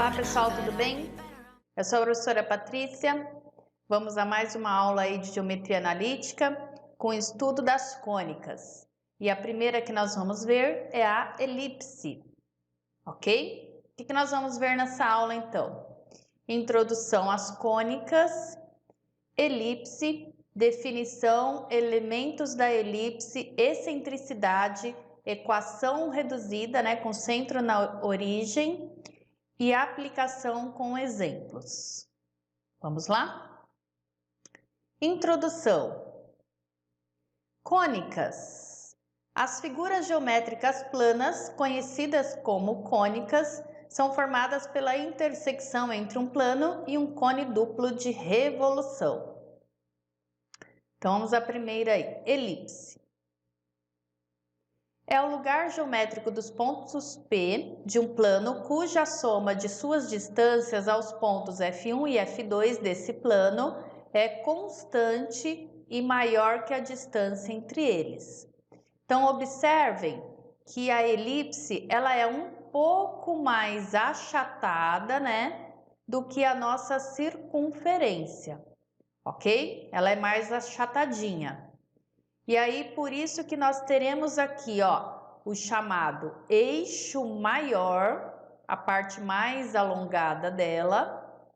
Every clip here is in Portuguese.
Olá pessoal, tudo bem? Eu sou a professora Patrícia. Vamos a mais uma aula aí de geometria analítica com o estudo das cônicas. E a primeira que nós vamos ver é a elipse, ok? O que nós vamos ver nessa aula então? Introdução às cônicas, elipse, definição, elementos da elipse, excentricidade, equação reduzida, né, com centro na origem, e aplicação com exemplos. Vamos lá? Introdução. Cônicas. As figuras geométricas planas, conhecidas como cônicas, são formadas pela intersecção entre um plano e um cone duplo de revolução. Então vamos à primeira aí, elipse. É o lugar geométrico dos pontos P de um plano cuja soma de suas distâncias aos pontos F1 e F2 desse plano é constante e maior que a distância entre eles. Então, observem que a elipse ela é um pouco mais achatada, né, do que a nossa circunferência, ok? Ela é mais achatadinha. E aí, por isso que nós teremos aqui, ó, o chamado eixo maior, a parte mais alongada dela,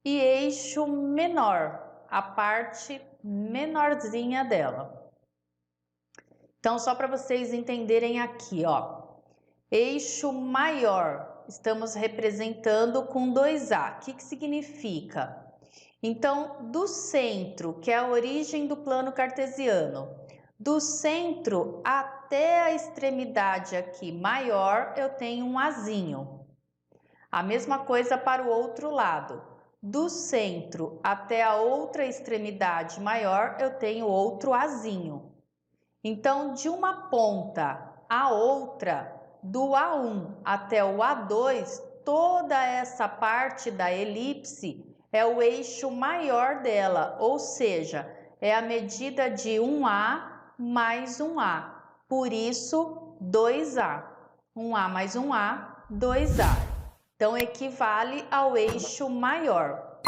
e eixo menor, a parte menorzinha dela. Então, só para vocês entenderem aqui, ó, eixo maior, estamos representando com 2A. O que significa? Então, do centro, que é a origem do plano cartesiano, do centro até a extremidade aqui maior, eu tenho um Azinho. A mesma coisa para o outro lado. Do centro até a outra extremidade maior, eu tenho outro Azinho. Então, de uma ponta à outra, do A1 até o A2, toda essa parte da elipse é o eixo maior dela, ou seja, é a medida de 1A mais 1A, por isso 2A. 1A mais 1A, 2A. Então, equivale ao eixo maior.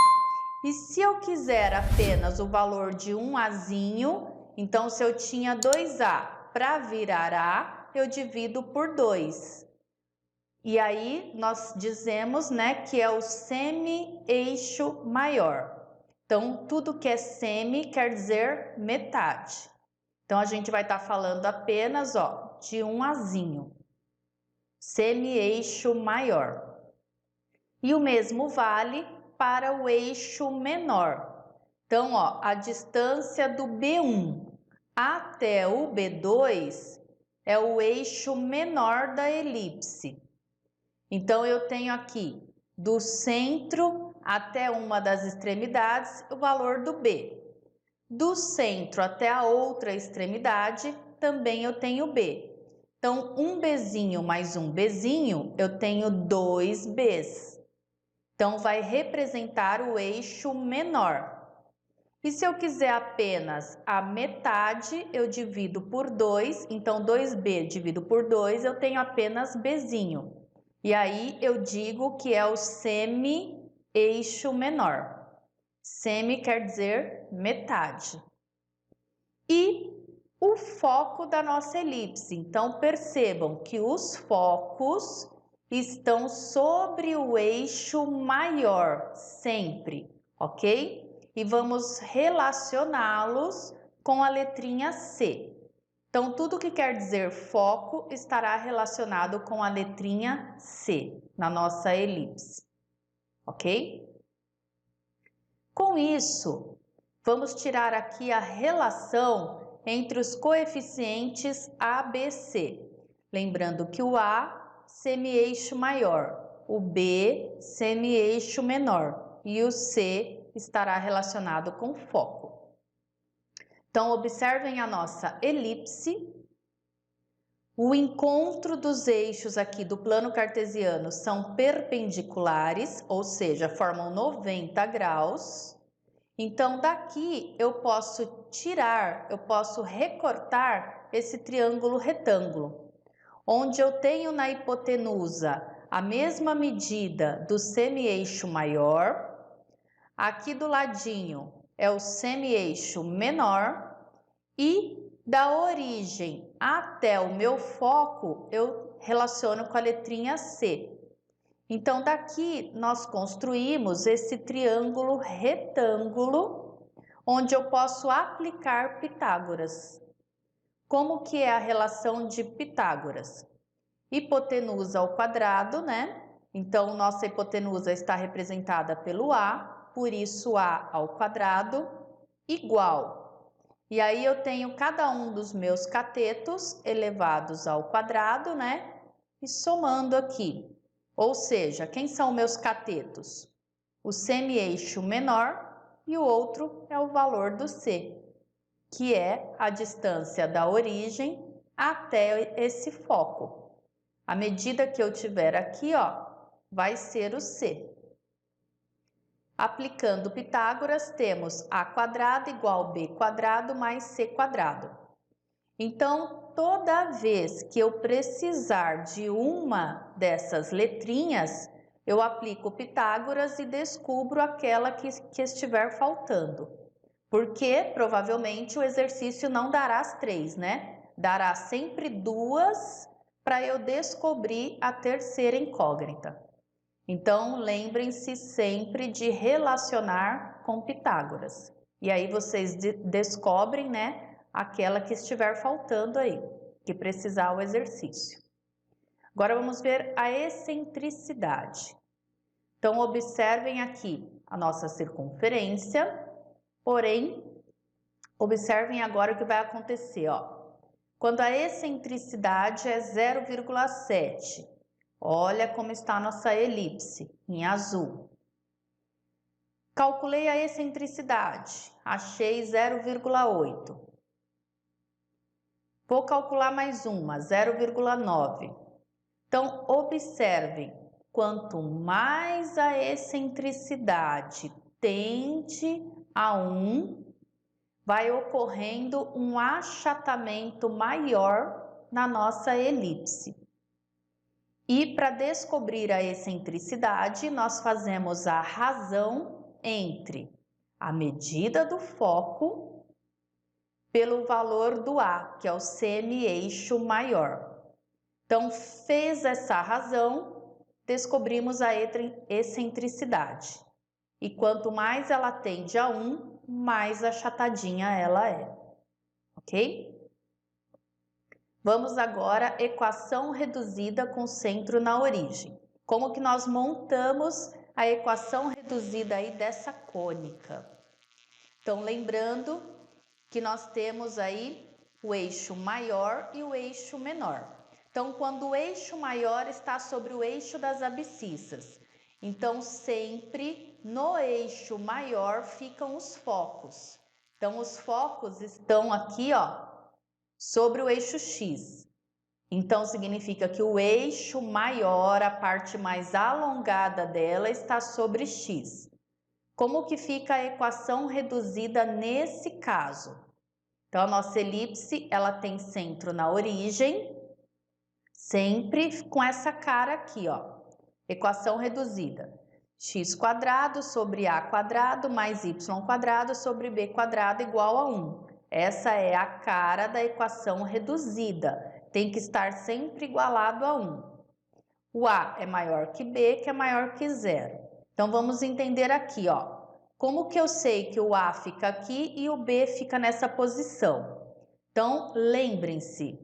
E se eu quiser apenas o valor de 1Azinho, então se eu tinha 2A para virar A, eu divido por 2. E aí nós dizemos, né, que é o semi-eixo maior. Então, tudo que é semi quer dizer metade. Então, a gente vai estar falando apenas, ó, de 1Azinho, semi-eixo maior. E o mesmo vale para o eixo menor. Então, ó, a distância do B1 até o B2 é o eixo menor da elipse. Então, eu tenho aqui do centro até uma das extremidades o valor do B. Do centro até a outra extremidade, também eu tenho B. Então, um Bzinho mais um Bzinho, eu tenho 2 Bs. Então, vai representar o eixo menor. E se eu quiser apenas a metade, eu divido por 2. Então, 2B divido por 2, eu tenho apenas Bzinho. E aí, eu digo que é o semi-eixo menor. Semi quer dizer metade. E o foco da nossa elipse. Então, percebam que os focos estão sobre o eixo maior, sempre, ok? E vamos relacioná-los com a letrinha C. Então, tudo que quer dizer foco estará relacionado com a letrinha C na nossa elipse, ok? Com isso, vamos tirar aqui a relação entre os coeficientes ABC. Lembrando que o A, semi-eixo maior, o B, semi-eixo menor e o C estará relacionado com foco. Então, observem a nossa elipse. O encontro dos eixos aqui do plano cartesiano são perpendiculares, ou seja, formam 90 graus. Então, daqui eu posso tirar, eu posso recortar esse triângulo retângulo, onde eu tenho na hipotenusa a mesma medida do semi-eixo maior. Aqui do ladinho é o semi-eixo menor. E da origem até o meu foco, eu relaciono com a letrinha C. Então, daqui nós construímos esse triângulo retângulo, onde eu posso aplicar Pitágoras. Como que é a relação de Pitágoras? Hipotenusa ao quadrado, né? Então, nossa hipotenusa está representada pelo A, por isso A ao quadrado, igual. E aí eu tenho cada um dos meus catetos elevados ao quadrado, né? E somando aqui. Ou seja, quem são meus catetos? O semi-eixo menor e o outro é o valor do C, que é a distância da origem até esse foco. A medida que eu tiver aqui, ó, vai ser o C. Aplicando Pitágoras, temos A quadrado igual B quadrado mais C quadrado. Então, toda vez que eu precisar de uma dessas letrinhas, eu aplico Pitágoras e descubro aquela que estiver faltando. Porque provavelmente o exercício não dará as 3, né? Dará sempre 2 para eu descobrir a terceira incógnita. Então, lembrem-se sempre de relacionar com Pitágoras. E aí vocês descobrem, né, aquela que estiver faltando aí, que precisar o exercício. Agora vamos ver a excentricidade. Então, observem aqui a nossa circunferência. Porém, observem agora o que vai acontecer, ó. Quando a excentricidade é 0,7, olha como está a nossa elipse, em azul. Calculei a excentricidade, achei 0,8. Vou calcular mais uma, 0,9. Então, observem, quanto mais a excentricidade tende a 1, vai ocorrendo um achatamento maior na nossa elipse. E para descobrir a excentricidade, nós fazemos a razão entre a medida do foco pelo valor do A, que é o semi-eixo maior. Então, fez essa razão, descobrimos a excentricidade. E quanto mais ela tende a 1, mais achatadinha ela é. Ok? Vamos agora à equação reduzida com centro na origem. Como que nós montamos a equação reduzida aí dessa cônica? Então, lembrando que nós temos aí o eixo maior e o eixo menor. Então, quando o eixo maior está sobre o eixo das abscissas, então sempre no eixo maior ficam os focos. Então, os focos estão aqui, ó, sobre o eixo X. Então, significa que o eixo maior, a parte mais alongada dela, está sobre X. Como que fica a equação reduzida nesse caso? Então, a nossa elipse, ela tem centro na origem, sempre com essa cara aqui, ó. Equação reduzida. X quadrado sobre A quadrado mais Y quadrado sobre B quadrado igual a 1. Essa é a cara da equação reduzida. Tem que estar sempre igualado a 1. O A é maior que B, que é maior que 0. Então, vamos entender aqui, ó. Como que eu sei que o A fica aqui e o B fica nessa posição? Então, lembrem-se,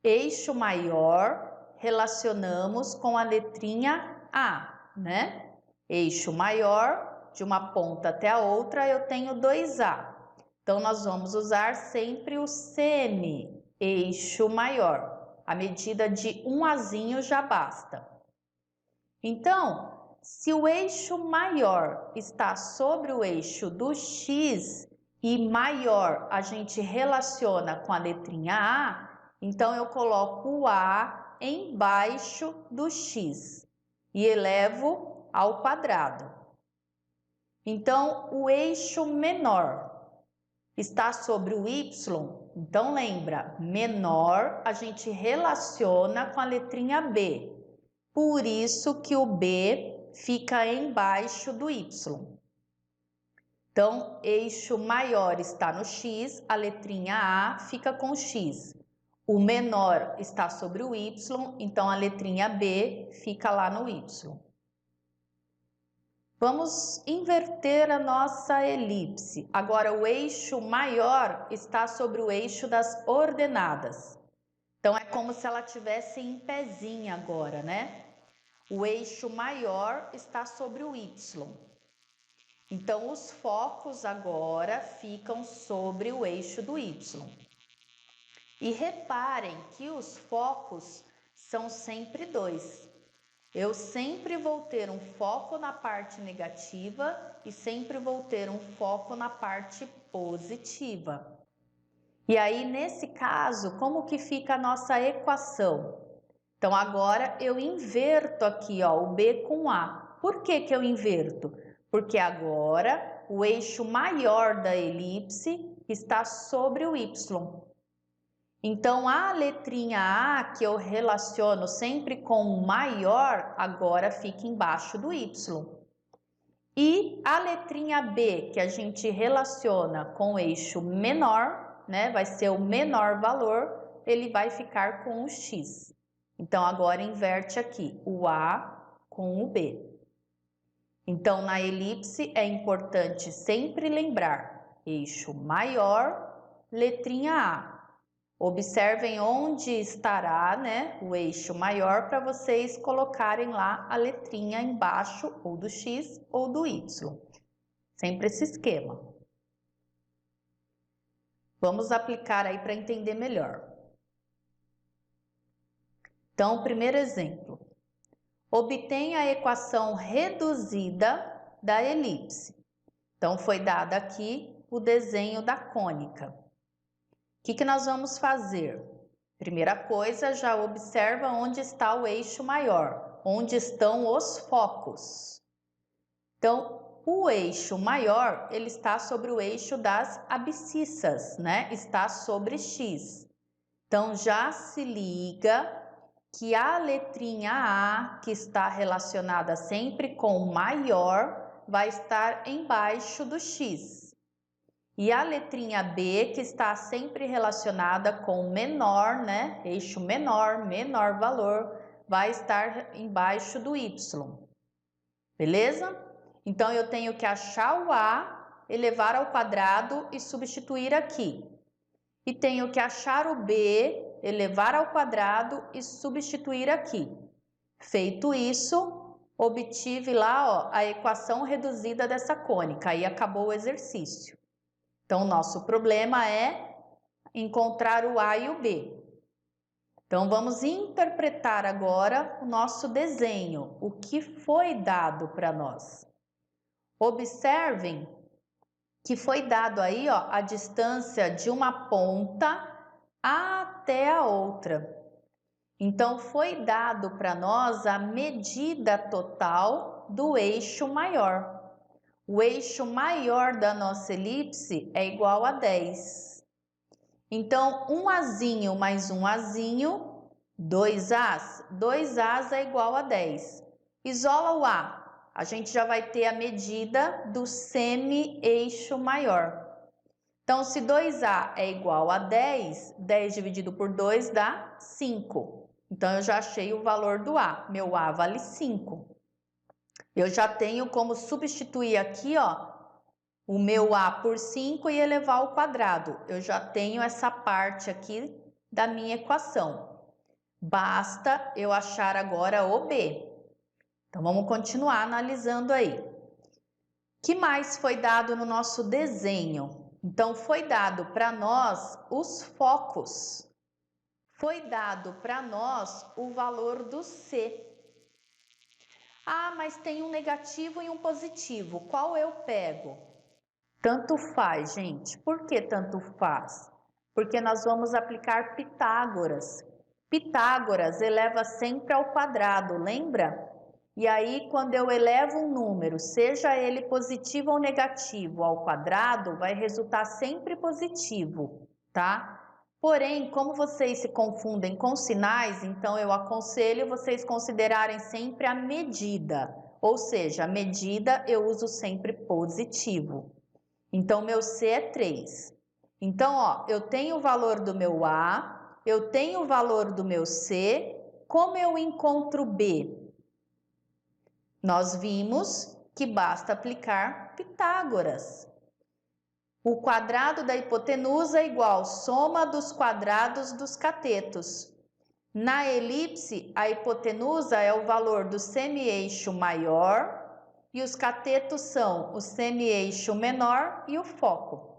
eixo maior relacionamos com a letrinha A, né? Eixo maior, de uma ponta até a outra, eu tenho 2A. Então, nós vamos usar sempre o semi-eixo maior. A medida de um Azinho já basta. Então, se o eixo maior está sobre o eixo do X e maior a gente relaciona com a letrinha A, então eu coloco o A embaixo do X e elevo ao quadrado. Então, o eixo menor está sobre o Y, então lembra, menor a gente relaciona com a letrinha B. por isso que o B fica embaixo do Y. Então, eixo maior está no X, a letrinha A fica com o X. O menor está sobre o Y, então a letrinha B fica lá no Y. Vamos inverter a nossa elipse. Agora, o eixo maior está sobre o eixo das ordenadas. Então, é como se ela estivesse em pezinha agora, né? O eixo maior está sobre o Y. Então, os focos agora ficam sobre o eixo do Y. E reparem que os focos são sempre dois. Eu sempre vou ter um foco na parte negativa e sempre vou ter um foco na parte positiva. E aí, nesse caso, como que fica a nossa equação? Então, agora eu inverto aqui, ó, o B com A. Por que que eu inverto? Porque agora o eixo maior da elipse está sobre o Y. Então, a letrinha A, que eu relaciono sempre com o maior, agora fica embaixo do Y. E a letrinha B, que a gente relaciona com o eixo menor, né, vai ser o menor valor, ele vai ficar com o X. Então, agora inverte aqui o A com o B. Então, na elipse é importante sempre lembrar eixo maior, letrinha A. Observem onde estará, né, o eixo maior para vocês colocarem lá a letrinha embaixo ou do X ou do Y. Sempre esse esquema. Vamos aplicar aí para entender melhor. Então, primeiro exemplo. Obtenha a equação reduzida da elipse. Então, foi dado aqui o desenho da cônica. O que nós vamos fazer? Primeira coisa, já observa onde está o eixo maior, onde estão os focos. Então, o eixo maior, ele está sobre o eixo das abscissas, né? Está sobre X. Então, já se liga que a letrinha A, que está relacionada sempre com o maior, vai estar embaixo do X. E a letrinha B, que está sempre relacionada com o menor, né? Eixo menor, menor valor, vai estar embaixo do Y. Beleza? Então, eu tenho que achar o A, elevar ao quadrado e substituir aqui. E tenho que achar o B, elevar ao quadrado e substituir aqui. Feito isso, obtive lá, ó, a equação reduzida dessa cônica. Aí acabou o exercício. Então, o nosso problema é encontrar o A e o B. Então, vamos interpretar agora o nosso desenho, o que foi dado para nós. Observem que foi dado aí, ó, a distância de uma ponta até a outra. Então, foi dado para nós a medida total do eixo maior. O eixo maior da nossa elipse é igual a 10. Então, um Azinho mais um Azinho, 2 As. 2 As é igual a 10. Isola o A. A gente já vai ter a medida do semi-eixo maior. Então, se 2A é igual a 10, 10 dividido por 2 dá 5. Então, eu já achei o valor do A. Meu A vale 5. Eu já tenho como substituir aqui, ó, o meu A por 5 e elevar ao quadrado. Eu já tenho essa parte aqui da minha equação. Basta eu achar agora o B. Então, vamos continuar analisando aí. O que mais foi dado no nosso desenho? Então, foi dado para nós os focos. Foi dado para nós o valor do C. Ah, mas tem um negativo e um positivo. Qual eu pego? Tanto faz, gente. Por que tanto faz? Porque nós vamos aplicar Pitágoras. Pitágoras eleva sempre ao quadrado, lembra? E aí, quando eu elevo um número, seja ele positivo ou negativo, ao quadrado, vai resultar sempre positivo, tá? Porém, como vocês se confundem com sinais, então eu aconselho vocês considerarem sempre a medida. Ou seja, a medida eu uso sempre positivo. Então, meu C é 3. Então, ó, eu tenho o valor do meu A, eu tenho o valor do meu C. Como eu encontro B? Nós vimos que basta aplicar Pitágoras. O quadrado da hipotenusa é igual soma dos quadrados dos catetos. Na elipse, a hipotenusa é o valor do semi-eixo maior e os catetos são o semi-eixo menor e o foco.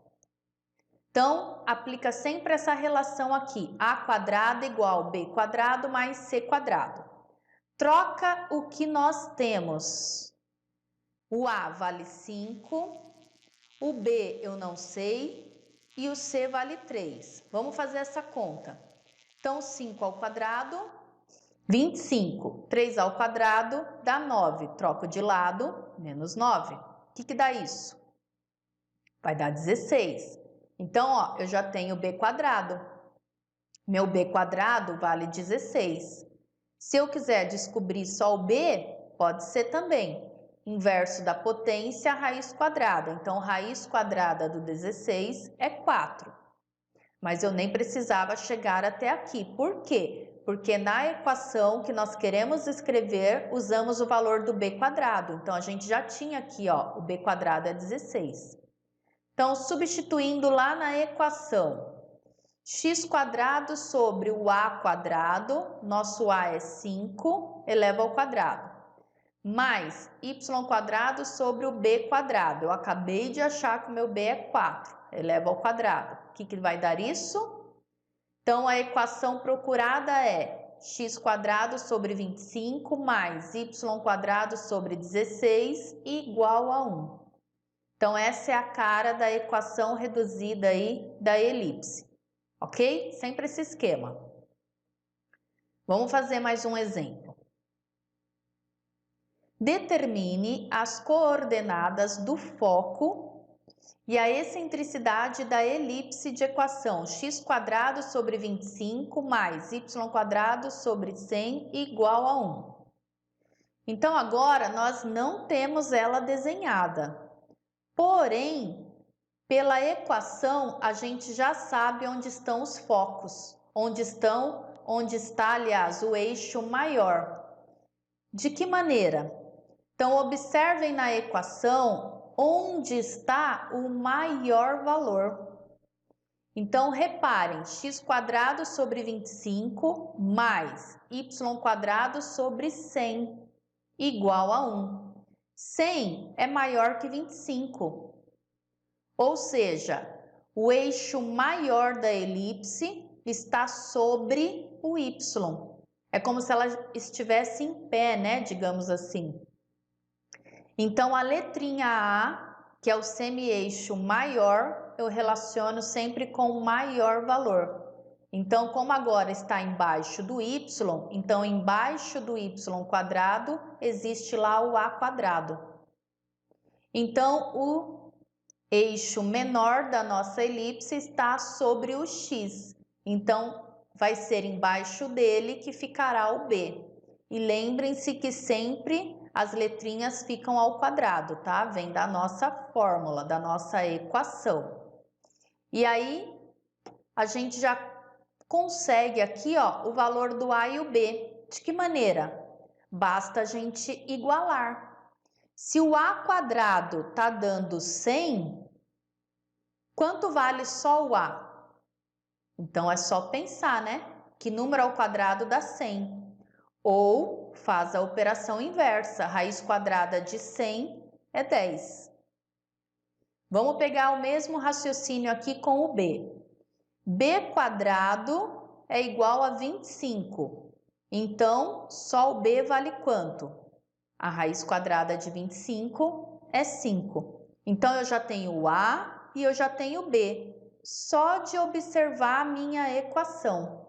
Então, aplica sempre essa relação aqui, a quadrado igual b quadrado mais c quadrado. Troca o que nós temos. O a vale 5, o b eu não sei e o c vale 3. Vamos fazer essa conta. Então, 5 ao quadrado, 25. 3 ao quadrado dá 9. Troco de lado, menos 9. O que dá isso? Vai dar 16. Então, ó, eu já tenho b quadrado. Meu b quadrado vale 16. Se eu quiser descobrir só o b, pode ser também. Inverso da potência, raiz quadrada. Então, raiz quadrada do 16 é 4. Mas eu nem precisava chegar até aqui. Por quê? Porque na equação que nós queremos escrever, usamos o valor do b quadrado. Então, a gente já tinha aqui, ó, o b quadrado é 16. Então, substituindo lá na equação, x quadrado sobre o a quadrado, nosso a é 5, eleva ao quadrado, mais y quadrado sobre o b quadrado. Eu acabei de achar que o meu b é 4, eleva ao quadrado. O que vai dar isso? Então, a equação procurada é x quadrado sobre 25 mais y quadrado sobre 16 igual a 1. Então, essa é a cara da equação reduzida aí da elipse, ok? Sempre esse esquema. Vamos fazer mais um exemplo. Determine as coordenadas do foco e a excentricidade da elipse de equação x quadrado sobre 25 mais y quadrado sobre 100 igual a 1. Então, agora nós não temos ela desenhada. Porém, pela equação, a gente já sabe onde estão os focos, onde está, aliás, o eixo maior. De que maneira? Então, observem na equação onde está o maior valor. Então, reparem, x quadrado sobre 25 mais y quadrado sobre 100 igual a 1. 100 é maior que 25. Ou seja, o eixo maior da elipse está sobre o y. É como se ela estivesse em pé, né? Digamos assim. Então, a letrinha A, que é o semi-eixo maior, eu relaciono sempre com o maior valor. Então, como agora está embaixo do y, então embaixo do y quadrado existe lá o a quadrado. Então, o eixo menor da nossa elipse está sobre o x. Então, vai ser embaixo dele que ficará o b. E lembrem-se que sempre as letrinhas ficam ao quadrado, tá? Vem da nossa fórmula, da nossa equação. E aí, a gente já consegue aqui, ó, o valor do a e o b. De que maneira? Basta a gente igualar. Se o a quadrado tá dando 100, quanto vale só o a? Então, é só pensar, né? Que número ao quadrado dá 100? Ou faz a operação inversa, raiz quadrada de 100 é 10. Vamos pegar o mesmo raciocínio aqui com o b. b quadrado é igual a 25. Então, só o b vale quanto? A raiz quadrada de 25 é 5. Então, eu já tenho o a e eu já tenho o b. Só de observar a minha equação.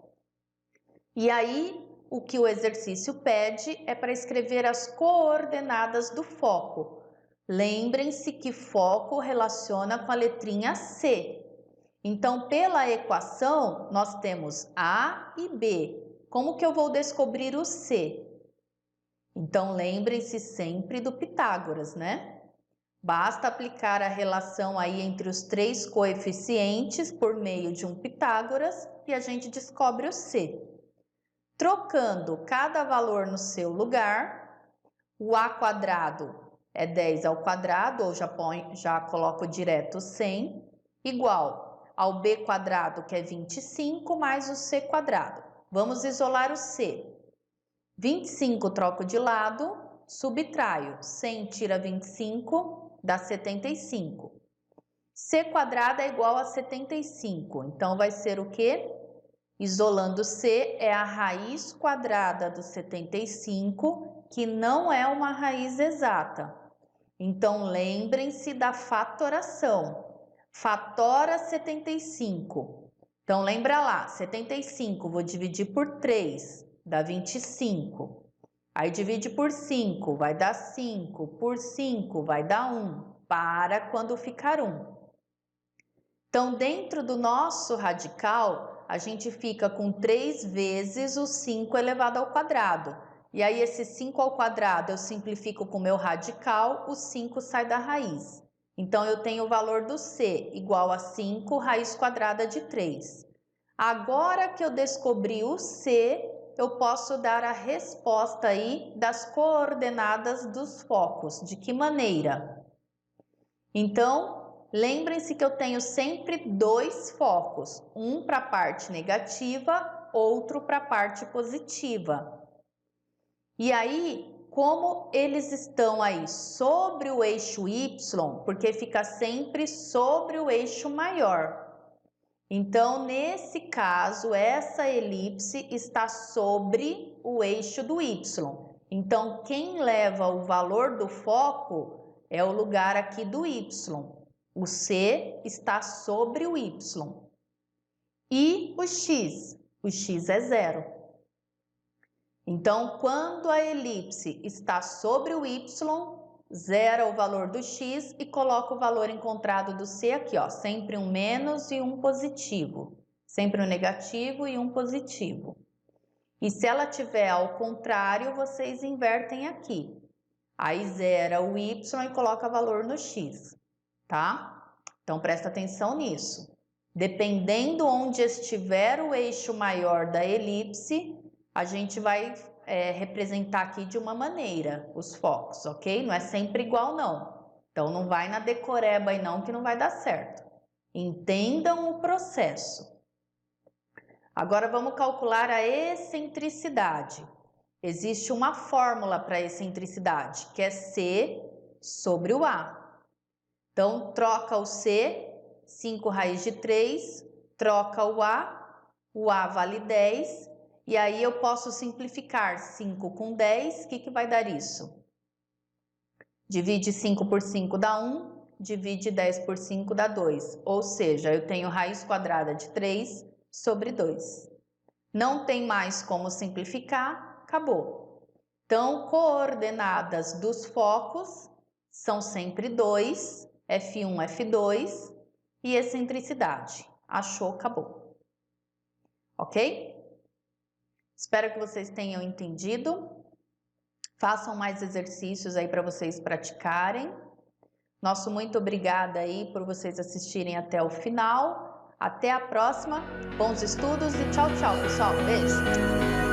E aí, o que o exercício pede é para escrever as coordenadas do foco. Lembrem-se que foco relaciona com a letrinha C. Então, pela equação, nós temos A e B. Como que eu vou descobrir o C? Então, lembrem-se sempre do Pitágoras, né? Basta aplicar a relação aí entre os 3 coeficientes por meio de um Pitágoras e a gente descobre o C. Trocando cada valor no seu lugar, o A quadrado é 10 ao quadrado, ou já coloco direto 100, igual ao B quadrado, que é 25, mais o C quadrado. Vamos isolar o C. 25 troco de lado, subtraio. 100 tira 25, dá 75. C quadrado é igual a 75. Então, vai ser o quê? Isolando C, é a raiz quadrada do 75, que não é uma raiz exata. Então, lembrem-se da fatoração. Fatora 75. Então, lembra lá, 75, vou dividir por 3, dá 25. Aí, divide por 5, vai dar 5. Por 5, vai dar 1. Para quando ficar 1. Então, dentro do nosso radical, a gente fica com 3 vezes o 5 elevado ao quadrado. E aí, esse 5 ao quadrado eu simplifico com o meu radical, o 5 sai da raiz. Então, eu tenho o valor do C igual a 5 raiz quadrada de 3. Agora que eu descobri o C, eu posso dar a resposta aí das coordenadas dos focos. De que maneira? Então, lembrem-se que eu tenho sempre 2 focos, um para a parte negativa, outro para a parte positiva. E aí, como eles estão aí sobre o eixo Y, porque fica sempre sobre o eixo maior. Então, nesse caso, essa elipse está sobre o eixo do Y. Então, quem leva o valor do foco é o lugar aqui do Y. O C está sobre o Y. E o X? O X é 0. Então, quando a elipse está sobre o Y, zera o valor do X e coloca o valor encontrado do C aqui, ó, sempre um menos e um positivo. Sempre um negativo e um positivo. E se ela tiver ao contrário, vocês invertem aqui. Aí zera o Y e coloca valor no X, tá? Então, presta atenção nisso. Dependendo onde estiver o eixo maior da elipse, a gente vai representar aqui de uma maneira os focos, ok? Não é sempre igual, não. Então, não vai na decoreba aí não, que não vai dar certo. Entendam o processo. Agora, vamos calcular a excentricidade. Existe uma fórmula para a excentricidade, que é C sobre o A. Então, troca o C, 5 raiz de 3, troca o A vale 10, e aí eu posso simplificar 5 com 10, o que vai dar isso? Divide 5 por 5 dá 1, divide 10 por 5 dá 2, ou seja, eu tenho raiz quadrada de 3 sobre 2. Não tem mais como simplificar, acabou. Então, coordenadas dos focos são sempre 2, F1, F2 e excentricidade. Achou, acabou. Ok? Espero que vocês tenham entendido. Façam mais exercícios aí para vocês praticarem. Nosso muito obrigada aí por vocês assistirem até o final. Até a próxima. Bons estudos e tchau, tchau, pessoal. Beijo!